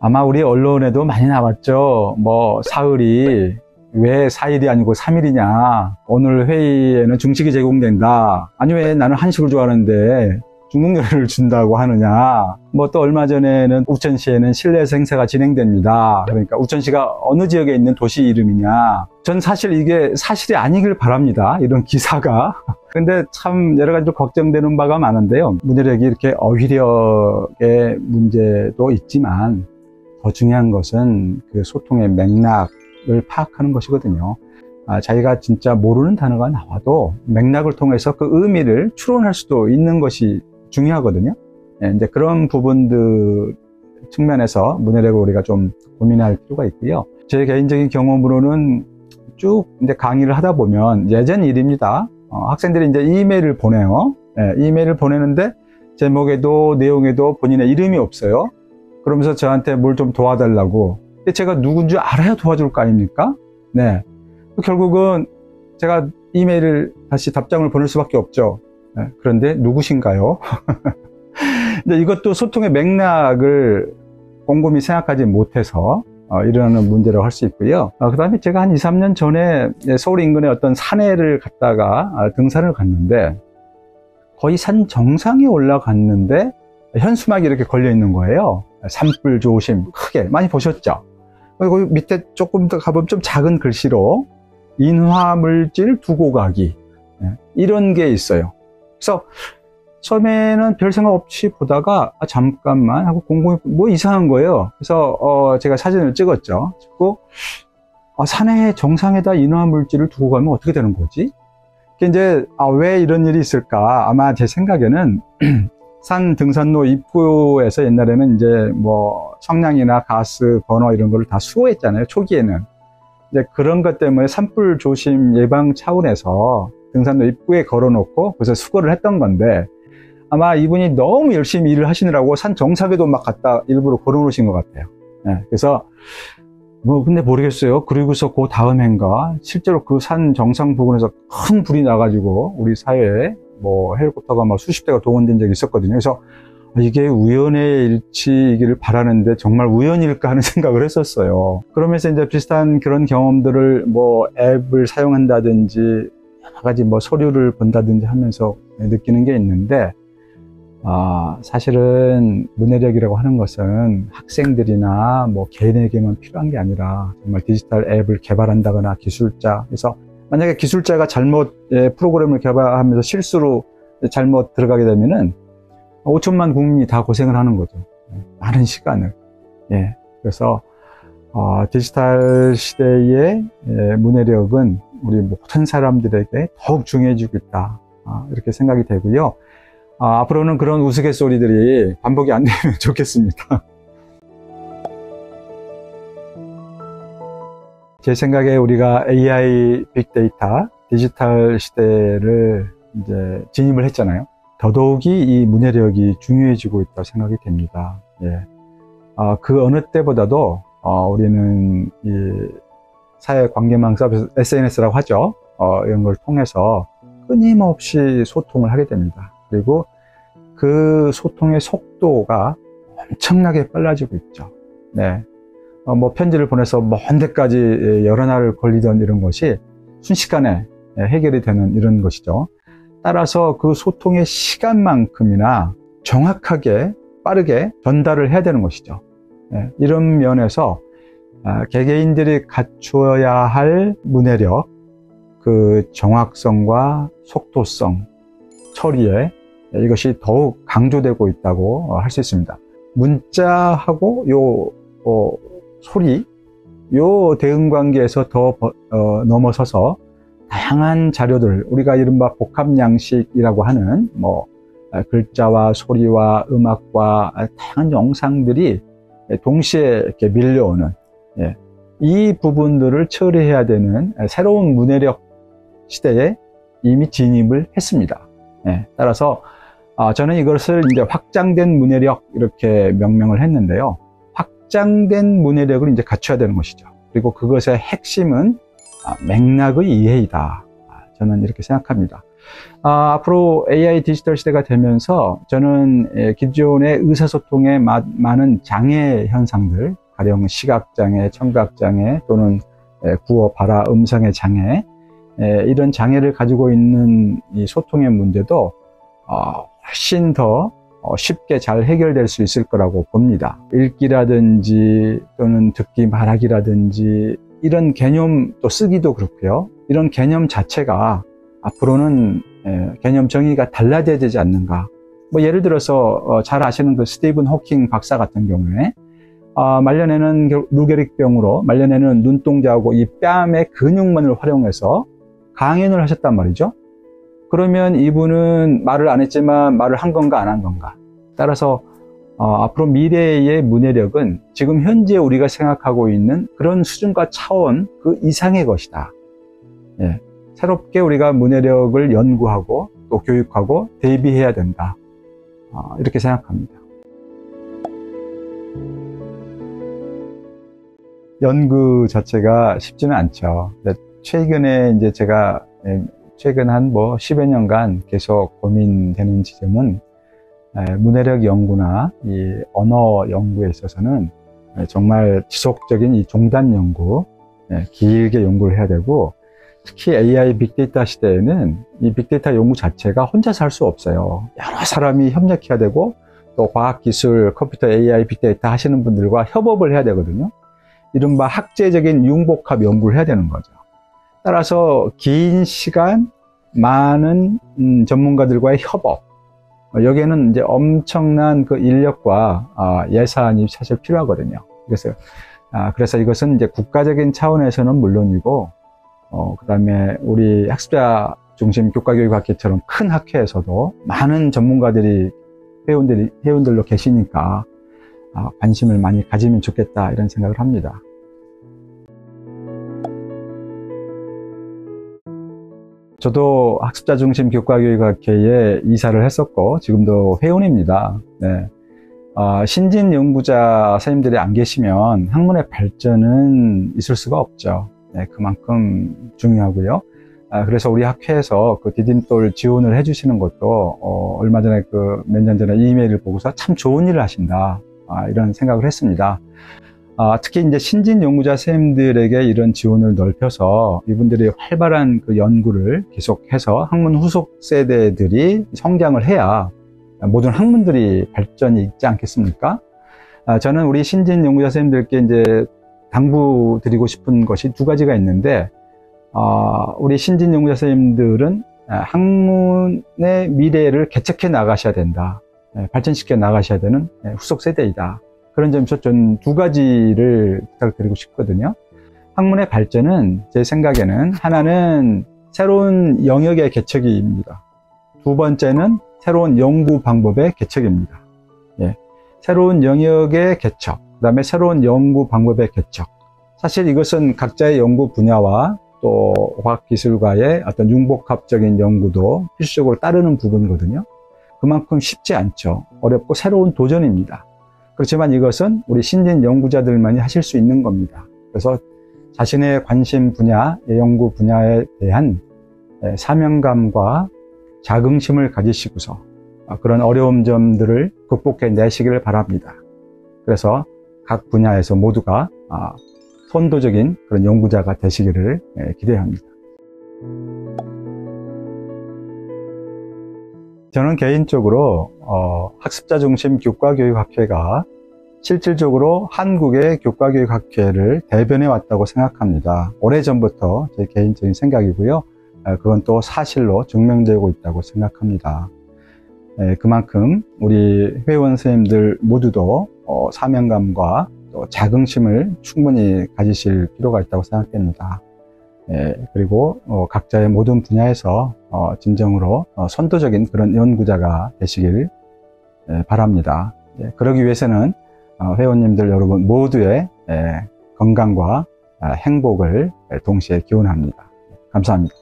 아마 우리 언론에도 많이 나왔죠. 뭐 사흘이 왜 4일이 아니고 3일이냐. 오늘 회의에는 중식이 제공된다. 아니 왜 나는 한식을 좋아하는데 중국 요리를 준다고 하느냐. 뭐 또 얼마 전에는 우천시에는 실내에서 행사가 진행됩니다. 그러니까 우천시가 어느 지역에 있는 도시 이름이냐. 전 사실 이게 사실이 아니길 바랍니다. 이런 기사가. 근데 참 여러 가지 걱정되는 바가 많은데요. 문해력이 이렇게 어휘력의 문제도 있지만 더 중요한 것은 그 소통의 맥락을 파악하는 것이거든요. 자기가 진짜 모르는 단어가 나와도 맥락을 통해서 그 의미를 추론할 수도 있는 것이 중요하거든요. 이제 그런 부분들 측면에서 문해력을 우리가 좀 고민할 필요가 있고요. 제 개인적인 경험으로는 쭉 이제 강의를 하다 보면 예전 일입니다. 학생들이 이제 이메일을 보내요. 이메일을 보내는데 제목에도 내용에도 본인의 이름이 없어요. 그러면서 저한테 뭘 좀 도와달라고. 제가 누군지 알아야 도와줄 거 아닙니까? 네. 결국은 제가 이메일을 다시 답장을 보낼 수밖에 없죠. 네. 그런데 누구신가요? 근데 이것도 소통의 맥락을 꼼꼼히 생각하지 못해서 일어나는 문제라고 할 수 있고요. 그 다음에 제가 한 2, 3년 전에 서울 인근의 어떤 산에를 갔다가 등산을 갔는데 거의 산 정상에 올라갔는데 현수막이 이렇게 걸려 있는 거예요. 산불 조심, 크게 많이 보셨죠? 그리고 밑에 조금 더 가보면 좀 작은 글씨로 인화물질 두고 가기, 이런 게 있어요. 그래서 처음에는 별 생각 없이 보다가 잠깐만 하고 곰곰이 뭐 이상한 거예요. 그래서 제가 사진을 찍었죠. 찍고 산의 정상에다 인화물질을 두고 가면 어떻게 되는 거지? 이제 왜 이런 일이 있을까? 아마 제 생각에는 산 등산로 입구에서 옛날에는 이제 뭐 청량이나 가스 버너 이런 거를 다 수거했잖아요. 초기에는. 이제 그런 것 때문에 산불 조심 예방 차원에서 등산로 입구에 걸어놓고 그래서 수거를 했던 건데 아마 이분이 너무 열심히 일을 하시느라고 산 정상에도 막 갖다 일부러 걸어놓으신 것 같아요. 네, 그래서 뭐 근데 모르겠어요. 그리고서 그 다음 해인가 실제로 그 산 정상 부근에서 큰 불이 나가지고 우리 사회에 뭐 헬리콥터가 막 수십 대가 동원된 적이 있었거든요. 그래서 이게 우연의 일치이기를 바라는데 정말 우연일까 하는 생각을 했었어요. 그러면서 이제 비슷한 그런 경험들을 뭐 앱을 사용한다든지 여러 가지 뭐 서류를 본다든지 하면서 느끼는 게 있는데 사실은 문해력이라고 하는 것은 학생들이나 뭐 개인에게만 필요한 게 아니라 정말 디지털 앱을 개발한다거나 기술자, 그래서 만약에 기술자가 잘못 프로그램을 개발하면서 실수로 잘못 들어가게 되면은 5천만 국민이 다 고생을 하는 거죠. 많은 시간을. 예. 그래서 디지털 시대의 문해력은 우리 모든 사람들에게 더욱 중요해지고 있다. 이렇게 생각이 되고요. 앞으로는 그런 우스갯소리들이 반복이 안 되면 좋겠습니다. 제 생각에 우리가 AI, 빅데이터, 디지털 시대를 이제 진입을 했잖아요. 더더욱이 이 문해력이 중요해지고 있다고 생각이 됩니다. 예. 그 어느 때보다도 우리는 이 사회 관계망 서비스, SNS라고 하죠. 이런 걸 통해서 끊임없이 소통을 하게 됩니다. 그리고 그 소통의 속도가 엄청나게 빨라지고 있죠. 네. 뭐 편지를 보내서 먼 데까지 여러 날 걸리던 이런 것이 순식간에 해결이 되는 이런 것이죠. 따라서 그 소통의 시간만큼이나 정확하게 빠르게 전달을 해야 되는 것이죠. 이런 면에서 개개인들이 갖추어야 할 문해력, 그 정확성과 속도성, 처리에 이것이 더욱 강조되고 있다고 할 수 있습니다. 문자하고 소리, 요 대응관계에서 더 넘어서서 다양한 자료들, 우리가 이른바 복합양식이라고 하는 뭐 글자와 소리와 음악과 다양한 영상들이 동시에 이렇게 밀려오는 이 부분들을 처리해야 되는 새로운 문해력 시대에 이미 진입을 했습니다. 따라서 저는 이것을 이제 확장된 문해력 이렇게 명명을 했는데요. 확장된 문해력을 이제 갖춰야 되는 것이죠. 그리고 그것의 핵심은 맥락의 이해이다. 저는 이렇게 생각합니다. 앞으로 AI 디지털 시대가 되면서 저는 기존의 의사소통에 많은 장애 현상들, 가령 시각장애, 청각장애 또는 구어, 발화, 음성의 장애, 이런 장애를 가지고 있는 이 소통의 문제도 훨씬 더 쉽게 잘 해결될 수 있을 거라고 봅니다. 읽기라든지 또는 듣기, 말하기라든지 이런 개념 또 쓰기도 그렇고요. 이런 개념 자체가 앞으로는 개념 정의가 달라져야 되지 않는가. 뭐 예를 들어서 잘 아시는 그 스티븐 호킹 박사 같은 경우에 말년에는 루게릭병으로 말년에는 눈동자하고 이 뺨의 근육만을 활용해서 강연을 하셨단 말이죠. 그러면 이분은 말을 안 했지만 말을 한 건가 안 한 건가. 따라서 앞으로 미래의 문해력은 지금 현재 우리가 생각하고 있는 그런 수준과 차원 그 이상의 것이다. 예, 새롭게 우리가 문해력을 연구하고 또 교육하고 대비해야 된다. 이렇게 생각합니다. 연구 자체가 쉽지는 않죠. 최근에 이제 제가 최근 한 10여 년간 계속 고민되는 지점은 문해력 연구나 이 언어 연구에 있어서는 정말 지속적인 이 종단 연구, 길게 연구를 해야 되고, 특히 AI 빅데이터 시대에는 이 빅데이터 연구 자체가 혼자서 할 수 없어요. 여러 사람이 협력해야 되고, 또 과학기술, 컴퓨터, AI, 빅데이터 하시는 분들과 협업을 해야 되거든요. 이른바 학제적인 융복합 연구를 해야 되는 거죠. 따라서 긴 시간, 많은 전문가들과의 협업, 여기에는 이제 엄청난 그 인력과 예산이 사실 필요하거든요. 그래서 이것은 이제 국가적인 차원에서는 물론이고, 그 다음에 우리 학습자 중심 교과교육학회처럼 큰 학회에서도 많은 전문가들이 회원들로 계시니까 관심을 많이 가지면 좋겠다 이런 생각을 합니다. 저도 학습자 중심 교과교육학회에 이사를 했었고 지금도 회원입니다. 네. 신진 연구자 선생님들이 안 계시면 학문의 발전은 있을 수가 없죠. 네, 그만큼 중요하고요. 그래서 우리 학회에서 그 디딤돌 지원을 해주시는 것도 얼마 전에 몇 년 전에 이메일을 보고서 참 좋은 일을 하신다 이런 생각을 했습니다. 특히 이제 신진 연구자 선생님들에게 이런 지원을 넓혀서 이분들이 활발한 그 연구를 계속해서 학문 후속 세대들이 성장을 해야 모든 학문들이 발전이 있지 않겠습니까? 저는 우리 신진 연구자 선생님들께 이제 당부드리고 싶은 것이 두 가지가 있는데, 우리 신진 연구자 선생님들은 학문의 미래를 개척해 나가셔야 된다. 발전시켜 나가셔야 되는 후속 세대이다. 그런 점에서 전 두 가지를 부탁드리고 싶거든요. 학문의 발전은 제 생각에는 하나는 새로운 영역의 개척입니다. 두 번째는 새로운 연구 방법의 개척입니다. 새로운 영역의 개척, 그 다음에 새로운 연구 방법의 개척. 사실 이것은 각자의 연구 분야와 또 과학기술과의 어떤 융복합적인 연구도 필수적으로 따르는 부분이거든요. 그만큼 쉽지 않죠. 어렵고 새로운 도전입니다. 그렇지만 이것은 우리 신진 연구자들만이 하실 수 있는 겁니다. 그래서 자신의 관심 분야, 연구 분야에 대한 사명감과 자긍심을 가지시고서 그런 어려운 점들을 극복해내시기를 바랍니다. 그래서 각 분야에서 모두가 선도적인 그런 연구자가 되시기를 기대합니다. 저는 개인적으로 학습자 중심 교과교육학회가 실질적으로 한국의 교과교육학회를 대변해 왔다고 생각합니다. 오래전부터 제 개인적인 생각이고요. 그건 또 사실로 증명되고 있다고 생각합니다. 그만큼 우리 회원 선생님들 모두도 사명감과 또 자긍심을 충분히 가지실 필요가 있다고 생각됩니다. 그리고 각자의 모든 분야에서 진정으로 선도적인 그런 연구자가 되시길 바랍니다. 그러기 위해서는 회원님들 여러분 모두의 건강과 행복을 동시에 기원합니다. 감사합니다.